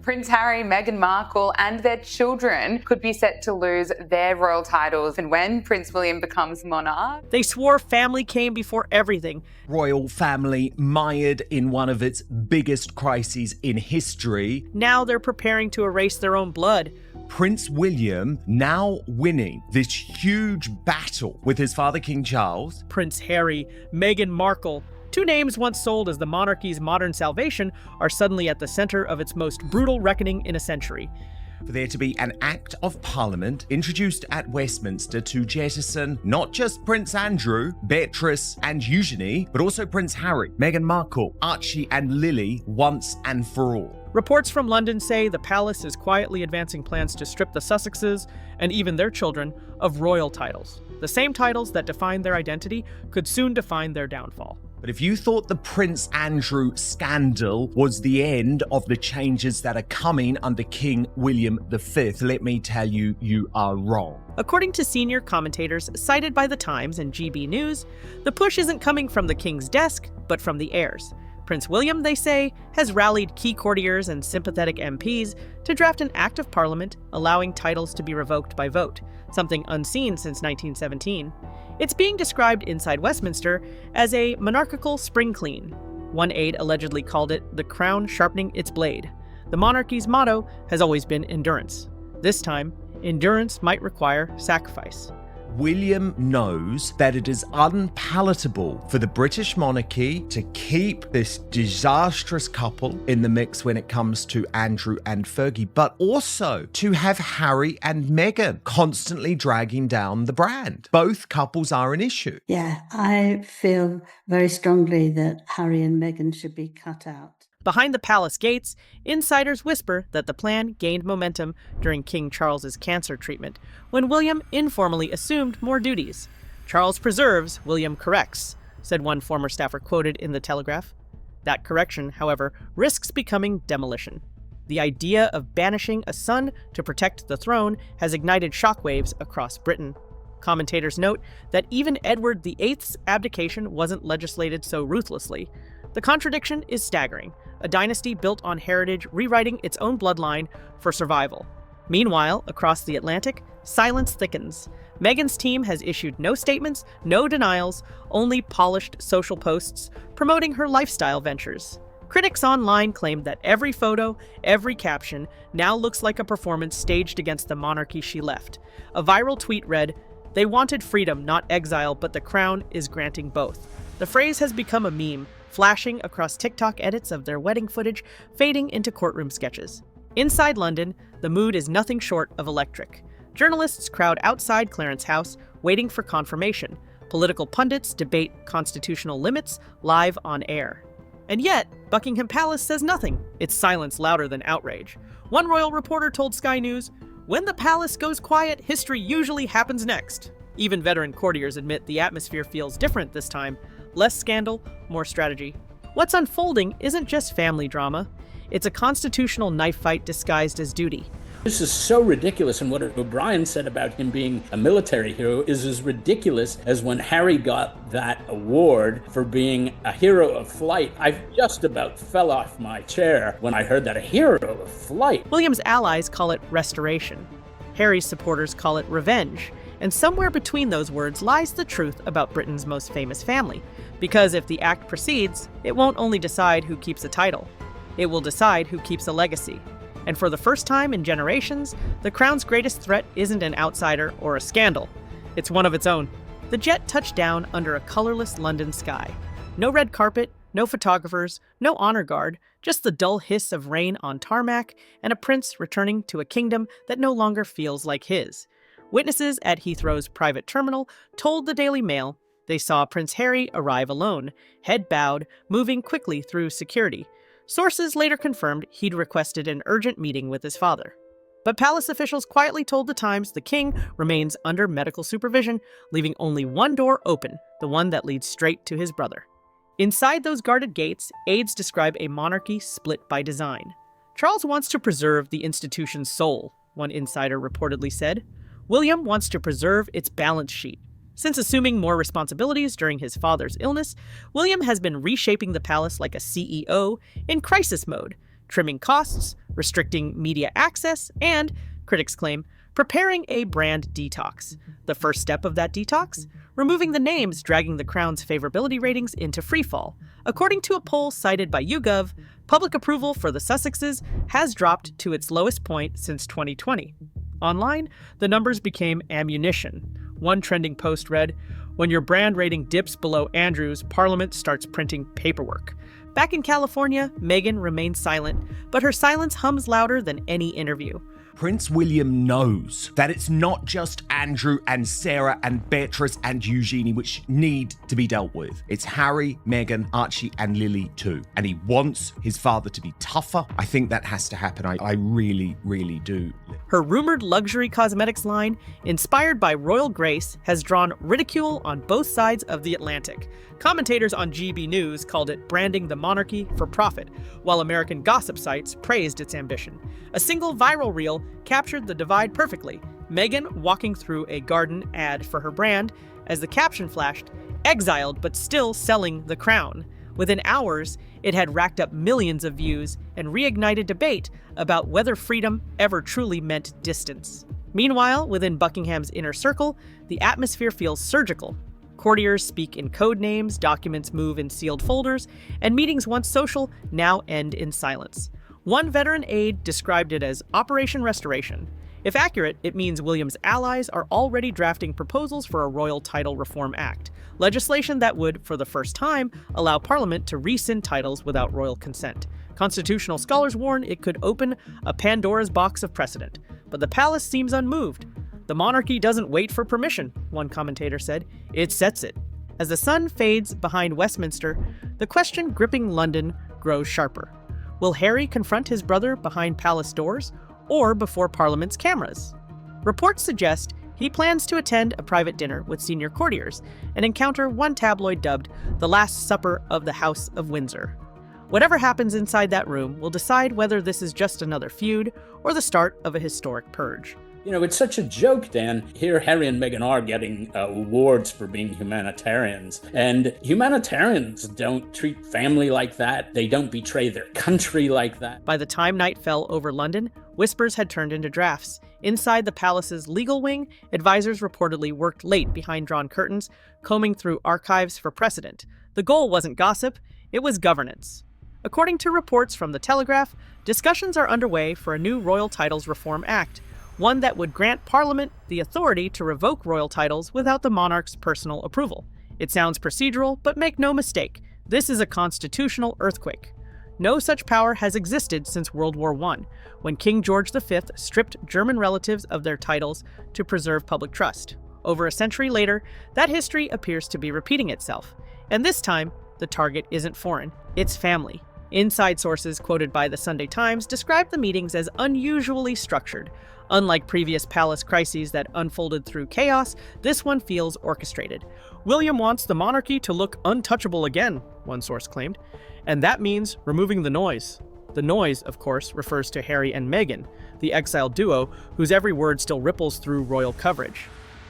Prince Harry, Meghan Markle and their children could be set to lose their royal titles and when Prince William becomes monarch. They swore family came before everything. Royal family mired in one of its biggest crises in history. Now they're preparing to erase their own blood. Prince William now winning this huge battle with his father King Charles. Prince Harry, Meghan Markle, two names once sold as the monarchy's modern salvation, are suddenly at the center of its most brutal reckoning in a century. For there to be an Act of Parliament introduced at Westminster to jettison not just Prince Andrew, Beatrice and Eugenie, but also Prince Harry, Meghan Markle, Archie and Lily once and for all. Reports from London say the palace is quietly advancing plans to strip the Sussexes, and even their children, of royal titles. The same titles that define their identity could soon define their downfall. But if you thought the Prince Andrew scandal was the end of the changes that are coming under King William V, let me tell you, you are wrong. According to senior commentators cited by The Times and GB News, the push isn't coming from the king's desk, but from the heirs. Prince William, they say, has rallied key courtiers and sympathetic MPs to draft an Act of Parliament allowing titles to be revoked by vote, something unseen since 1917. It's being described inside Westminster as a monarchical spring clean. One aide allegedly called it the crown sharpening its blade. The monarchy's motto has always been endurance. This time, endurance might require sacrifice. William knows that it is unpalatable for the British monarchy to keep this disastrous couple in the mix when it comes to Andrew and Fergie, but also to have Harry and Meghan constantly dragging down the brand. Both couples are an issue. Yeah, I feel very strongly that Harry and Meghan should be cut out. Behind the palace gates, insiders whisper that the plan gained momentum during King Charles's cancer treatment, when William informally assumed more duties. Charles preserves, William corrects, said one former staffer quoted in the Telegraph. That correction, however, risks becoming demolition. The idea of banishing a son to protect the throne has ignited shockwaves across Britain. Commentators note that even Edward VIII's abdication wasn't legislated so ruthlessly. The contradiction is staggering. A dynasty built on heritage rewriting its own bloodline for survival. Meanwhile, across the Atlantic, silence thickens. Meghan's team has issued no statements, no denials, only polished social posts promoting her lifestyle ventures. Critics online claim that every photo, every caption now looks like a performance staged against the monarchy she left. A viral tweet read, "They wanted freedom, not exile, but the crown is granting both." The phrase has become a meme, flashing across TikTok edits of their wedding footage, fading into courtroom sketches. Inside London, the mood is nothing short of electric. Journalists crowd outside Clarence House, waiting for confirmation. Political pundits debate constitutional limits live on air. And yet, Buckingham Palace says nothing. It's silence louder than outrage. One royal reporter told Sky News, "When the palace goes quiet, history usually happens next." Even veteran courtiers admit the atmosphere feels different this time. Less scandal, more strategy. What's unfolding isn't just family drama. It's a constitutional knife fight disguised as duty. This is so ridiculous, and what O'Brien said about him being a military hero is as ridiculous as when Harry got that award for being a hero of flight. I just about fell off my chair when I heard that, a hero of flight. William's allies call it restoration. Harry's supporters call it revenge. And somewhere between those words lies the truth about Britain's most famous family. Because if the act proceeds, it won't only decide who keeps a title, it will decide who keeps a legacy. And for the first time in generations, the crown's greatest threat isn't an outsider or a scandal. It's one of its own. The jet touched down under a colorless London sky. No red carpet, no photographers, no honor guard, just the dull hiss of rain on tarmac and a prince returning to a kingdom that no longer feels like his. Witnesses at Heathrow's private terminal told the Daily Mail they saw Prince Harry arrive alone, head bowed, moving quickly through security. Sources later confirmed he'd requested an urgent meeting with his father. But palace officials quietly told the Times the king remains under medical supervision, leaving only one door open, the one that leads straight to his brother. Inside those guarded gates, aides describe a monarchy split by design. Charles wants to preserve the institution's soul, one insider reportedly said. William wants to preserve its balance sheet. Since assuming more responsibilities during his father's illness, William has been reshaping the palace like a CEO in crisis mode, trimming costs, restricting media access, and, critics claim, preparing a brand detox. The first step of that detox? Removing the names dragging the Crown's favorability ratings into freefall. According to a poll cited by YouGov, public approval for the Sussexes has dropped to its lowest point since 2020. Online, the numbers became ammunition. One trending post read, "When your brand rating dips below Andrew's, Parliament starts printing paperwork." Back in California, Meghan remains silent, but her silence hums louder than any interview. Prince William knows that it's not just Andrew and Sarah and Beatrice and Eugenie which need to be dealt with. It's Harry, Meghan, Archie and Lily too. And he wants his father to be tougher. I think that has to happen. I really, really do. Her rumored luxury cosmetics line, inspired by royal grace, has drawn ridicule on both sides of the Atlantic. Commentators on GB News called it branding the monarchy for profit, while American gossip sites praised its ambition. A single viral reel captured the divide perfectly. Meghan walking through a garden ad for her brand, as the caption flashed, "Exiled but still selling the crown." Within hours, it had racked up millions of views and reignited debate about whether freedom ever truly meant distance. Meanwhile, within Buckingham's inner circle, the atmosphere feels surgical. Courtiers speak in code names, documents move in sealed folders, and meetings once social now end in silence. One veteran aide described it as Operation Restoration. If accurate, it means William's allies are already drafting proposals for a Royal Title Reform Act, legislation that would, for the first time, allow Parliament to rescind titles without royal consent. Constitutional scholars warn it could open a Pandora's box of precedent, but the palace seems unmoved. "The monarchy doesn't wait for permission," one commentator said. "It sets it." As the sun fades behind Westminster, the question gripping London grows sharper. Will Harry confront his brother behind palace doors or before Parliament's cameras? Reports suggest he plans to attend a private dinner with senior courtiers and encounter one tabloid dubbed the Last Supper of the House of Windsor. Whatever happens inside that room will decide whether this is just another feud or the start of a historic purge. You know, it's such a joke, Dan. Here, Harry and Meghan are getting awards for being humanitarians. And humanitarians don't treat family like that. They don't betray their country like that. By the time night fell over London, whispers had turned into drafts. Inside the palace's legal wing, advisors reportedly worked late behind drawn curtains, combing through archives for precedent. The goal wasn't gossip, it was governance. According to reports from the Telegraph, discussions are underway for a new Royal Titles Reform Act, one that would grant Parliament the authority to revoke royal titles without the monarch's personal approval. It sounds procedural, but make no mistake, this is a constitutional earthquake. No such power has existed since World War I, when King George V stripped German relatives of their titles to preserve public trust. Over a century later, that history appears to be repeating itself. And this time, the target isn't foreign, it's family. Inside sources quoted by the Sunday Times described the meetings as unusually structured. Unlike previous palace crises that unfolded through chaos, this one feels orchestrated. "William wants the monarchy to look untouchable again," one source claimed, and that means removing the noise. The noise, of course, refers to Harry and Meghan, the exiled duo whose every word still ripples through royal coverage.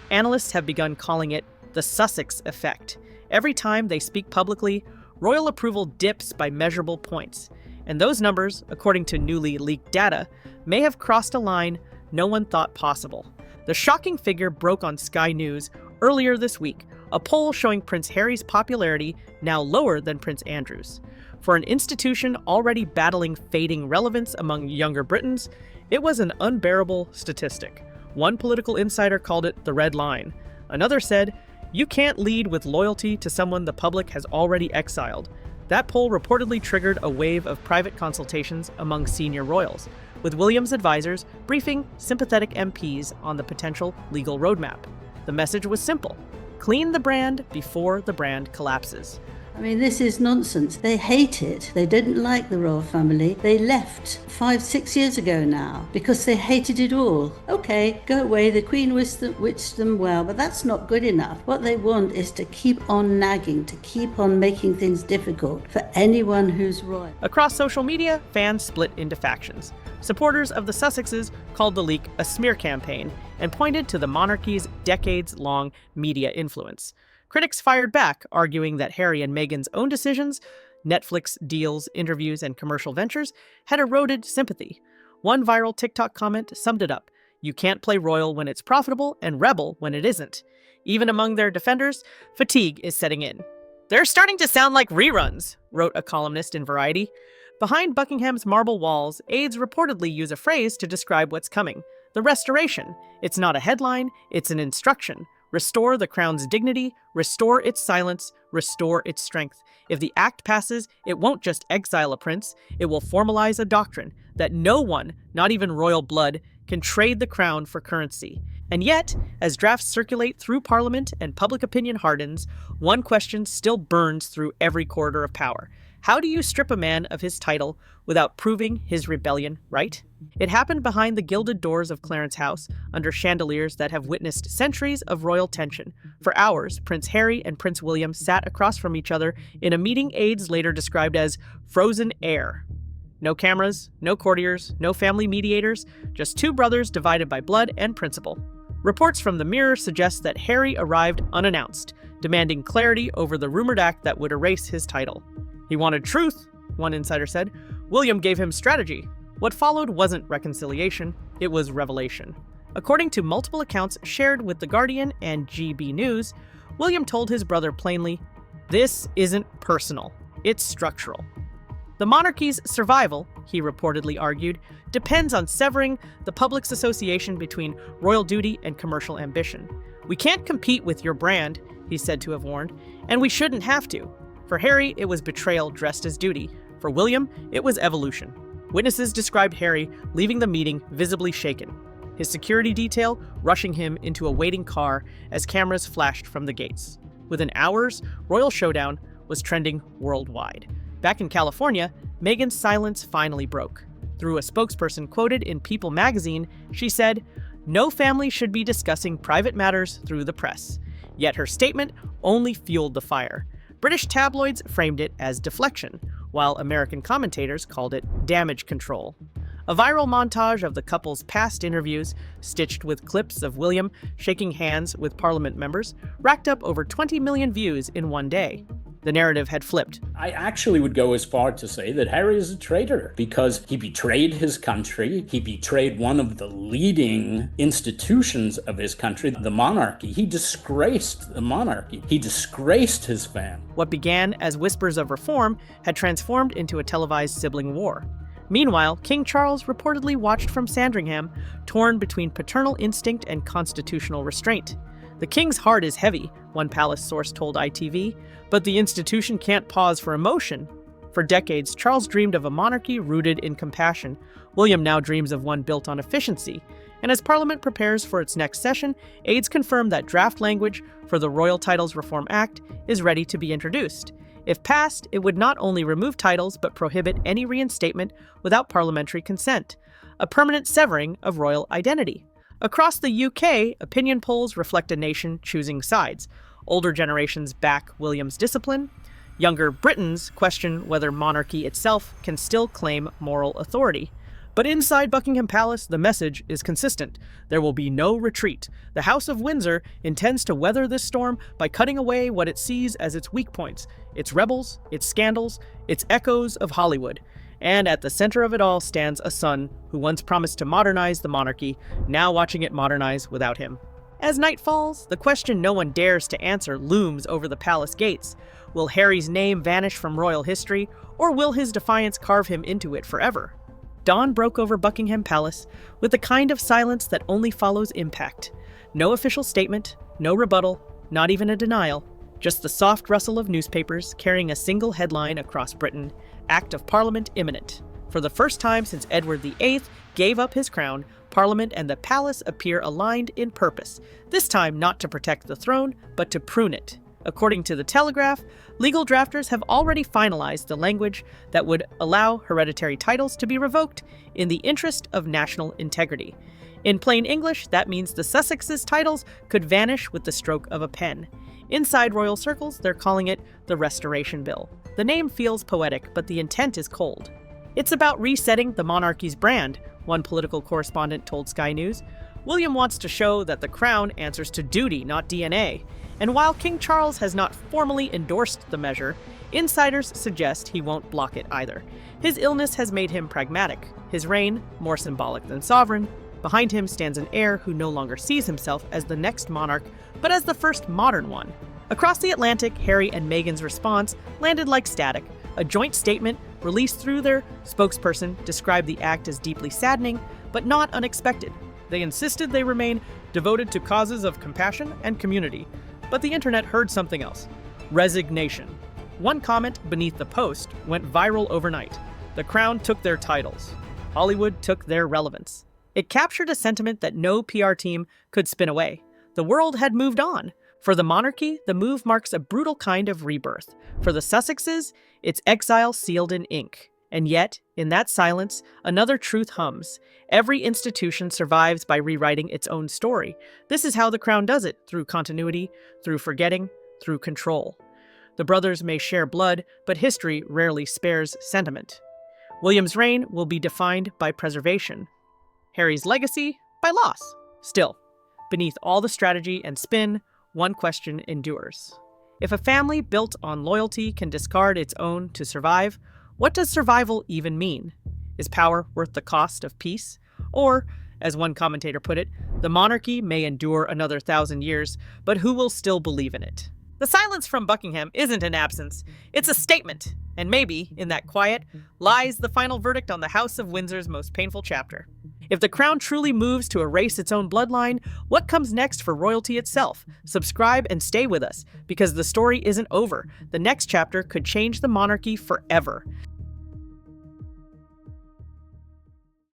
Analysts have begun calling it the Sussex effect. Every time they speak publicly, royal approval dips by measurable points, and those numbers, according to newly leaked data, may have crossed a line no one thought possible. The shocking figure broke on Sky News earlier this week, a poll showing Prince Harry's popularity now lower than Prince Andrew's. For an institution already battling fading relevance among younger Britons, it was an unbearable statistic. One political insider called it the red line. Another said, "You can't lead with loyalty to someone the public has already exiled." That poll reportedly triggered a wave of private consultations among senior royals, with William's advisors briefing sympathetic MPs on the potential legal roadmap. The message was simple: clean the brand before the brand collapses. I mean, this is nonsense. They hate it. They didn't like the royal family. They left 5-6 years ago now because they hated it all. Okay, go away. The Queen wished them well, but that's not good enough. What they want is to keep on nagging, to keep on making things difficult for anyone who's royal. Across social media, fans split into factions. Supporters of the Sussexes called the leak a smear campaign and pointed to the monarchy's decades-long media influence. Critics fired back, arguing that Harry and Meghan's own decisions Netflix deals, interviews, and commercial ventures had eroded sympathy. One viral TikTok comment summed it up: "You can't play royal when it's profitable and rebel when it isn't." Even among their defenders, fatigue is setting in. "They're starting to sound like reruns," wrote a columnist in Variety. Behind Buckingham's marble walls, aides reportedly use a phrase to describe what's coming: the restoration. It's not a headline, it's an instruction. Restore the crown's dignity, restore its silence, restore its strength. If the act passes, it won't just exile a prince, it will formalize a doctrine that no one, not even royal blood, can trade the crown for currency. And yet, as drafts circulate through Parliament and public opinion hardens, one question still burns through every corridor of power. How do you strip a man of his title without proving his rebellion right? It happened behind the gilded doors of Clarence House, under chandeliers that have witnessed centuries of royal tension. For hours, Prince Harry and Prince William sat across from each other in a meeting aides later described as frozen air. No cameras, no courtiers, no family mediators, just two brothers divided by blood and principle. Reports from the Mirror suggest that Harry arrived unannounced, demanding clarity over the rumored act that would erase his title. "He wanted truth," one insider said. "William gave him strategy." What followed wasn't reconciliation, it was revelation. According to multiple accounts shared with The Guardian and GB News, William told his brother plainly, "This isn't personal, it's structural." The monarchy's survival, he reportedly argued, depends on severing the public's association between royal duty and commercial ambition. "We can't compete with your brand," he's said to have warned, "and we shouldn't have to." For Harry, it was betrayal dressed as duty. For William, it was evolution. Witnesses described Harry leaving the meeting visibly shaken, his security detail rushing him into a waiting car as cameras flashed from the gates. Within hours, royal showdown was trending worldwide. Back in California, Meghan's silence finally broke. Through a spokesperson quoted in People magazine, she said, "No family should be discussing private matters through the press." Yet her statement only fueled the fire. British tabloids framed it as deflection, while American commentators called it damage control. A viral montage of the couple's past interviews, stitched with clips of William shaking hands with Parliament members, racked up over 20 million views in one day. The narrative had flipped. I actually would go as far to say that Harry is a traitor because he betrayed his country. He betrayed one of the leading institutions of his country, the monarchy. He disgraced the monarchy. He disgraced his family. What began as whispers of reform had transformed into a televised sibling war. Meanwhile, King Charles reportedly watched from Sandringham, torn between paternal instinct and constitutional restraint. "The king's heart is heavy," one palace source told ITV, "but the institution can't pause for emotion." For decades, Charles dreamed of a monarchy rooted in compassion. William now dreams of one built on efficiency. And as Parliament prepares for its next session, aides confirm that draft language for the Royal Titles Reform Act is ready to be introduced. If passed, it would not only remove titles but prohibit any reinstatement without parliamentary consent, a permanent severing of royal identity. Across the UK, opinion polls reflect a nation choosing sides. Older generations back William's discipline. Younger Britons question whether monarchy itself can still claim moral authority. But inside Buckingham Palace, the message is consistent. There will be no retreat. The House of Windsor intends to weather this storm by cutting away what it sees as its weak points, its rebels, its scandals, its echoes of Hollywood. And at the center of it all stands a son who once promised to modernize the monarchy, now watching it modernize without him. As night falls, the question no one dares to answer looms over the palace gates. Will Harry's name vanish from royal history, or will his defiance carve him into it forever? Dawn broke over Buckingham Palace with the kind of silence that only follows impact. No official statement, no rebuttal, not even a denial. Just the soft rustle of newspapers carrying a single headline across Britain: Act of Parliament imminent. For the first time since Edward VIII gave up his crown, Parliament and the palace appear aligned in purpose, this time not to protect the throne, but to prune it. According to the Telegraph, legal drafters have already finalized the language that would allow hereditary titles to be revoked in the interest of national integrity. In plain English, that means the Sussex's titles could vanish with the stroke of a pen. Inside royal circles, they're calling it the Restoration Bill. The name feels poetic, but the intent is cold. It's about resetting the monarchy's brand, one political correspondent told Sky News. William wants to show that the crown answers to duty, not DNA. And while King Charles has not formally endorsed the measure, insiders suggest he won't block it either. His illness has made him pragmatic, his reign more symbolic than sovereign. Behind him stands an heir who no longer sees himself as the next monarch, but as the first modern one. Across the Atlantic, Harry and Meghan's response landed like static. A joint statement released through their spokesperson described the act as deeply saddening, but not unexpected. They insisted they remain devoted to causes of compassion and community. But the internet heard something else: resignation. One comment beneath the post went viral overnight. The Crown took their titles. Hollywood took their relevance. It captured a sentiment that no PR team could spin away. The world had moved on. For the monarchy, the move marks a brutal kind of rebirth. For the Sussexes, it's exile sealed in ink. And yet, in that silence, another truth hums. Every institution survives by rewriting its own story. This is how the Crown does it, through continuity, through forgetting, through control. The brothers may share blood, but history rarely spares sentiment. William's reign will be defined by preservation. Harry's legacy, by loss. Still, beneath all the strategy and spin, one question endures. If a family built on loyalty can discard its own to survive, what does survival even mean? Is power worth the cost of peace? Or, as one commentator put it, the monarchy may endure another 1,000 years, but who will still believe in it? The silence from Buckingham isn't an absence, it's a statement. And maybe, in that quiet, lies the final verdict on the House of Windsor's most painful chapter. If the Crown truly moves to erase its own bloodline, what comes next for royalty itself? Subscribe and stay with us, because the story isn't over. The next chapter could change the monarchy forever.